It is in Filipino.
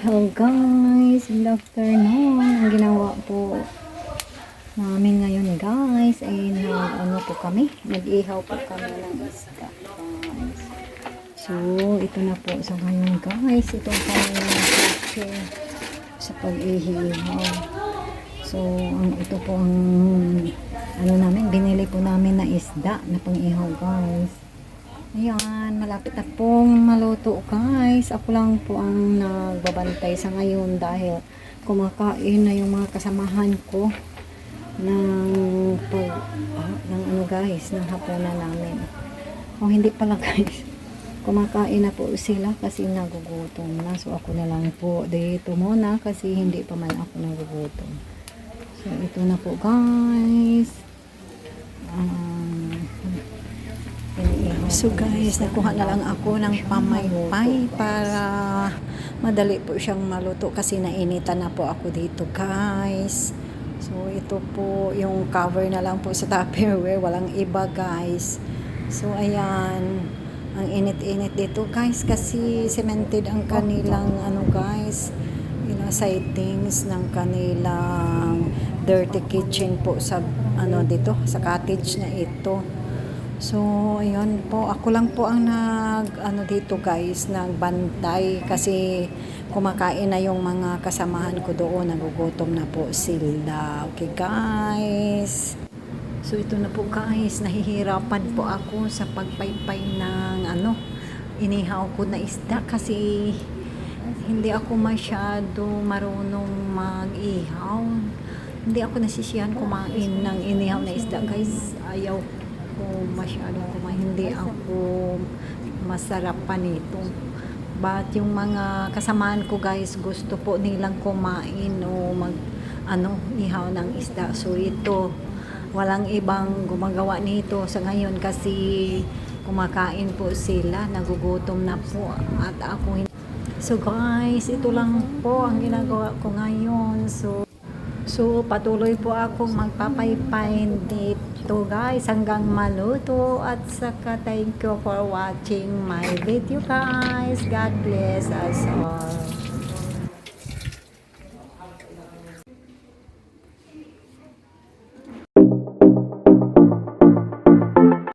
Hello guys, good afternoon. Ang ginawa po namin ngayon guys ay nag-ihaw po kami ng isda guys. So ito na po sa ngayon guys, ito ang kami sa pag-ihaw. So ito po ang namin, binili po namin na isda na pang-ihaw guys. Ayan, malapit na pong maluto guys. Ako lang po ang nagbabantay sa ngayon dahil kumakain na yung mga kasamahan ko ng guys, ng hapunan namin. O hindi pala guys, kumakain na po sila kasi nagugutom na. So ako na lang po dito muna kasi hindi pa man ako nagugutom. So ito na po guys. So guys, nakuha na lang ako ng pamaypay para madali po siyang maluto kasi nainitan na po ako dito guys. So ito po yung cover na lang po sa Tupperware, walang iba guys. So ayan, ang init-init dito guys kasi cemented ang kanilang guys, sightings ng kanilang dirty kitchen po sa dito sa cottage na ito. So, ayun po. Ako lang po ang dito guys, nagbantay kasi kumakain na yung mga kasamahan ko doon. Nagugutom na po sila. Okay guys. So, ito na po guys. Nahihirapan po ako sa pagpaypay ng inihaw ko na isda kasi hindi ako masyado marunong mag-ihaw. Hindi ako nasisiyahan kumain ng inihaw na isda guys. Ayaw ko masyadong hindi ako masarap pa nito. But yung mga kasamaan ko guys, gusto po nilang kumain o ihaw ng isda. So ito, walang ibang gumagawa nito sa ngayon kasi kumakain po sila, nagugutom na po at ako. So guys, ito lang po ang ginagawa ko ngayon. So, patuloy po akong magpapaypay dito guys hanggang maluto at saka thank you for watching my video guys. God bless us all.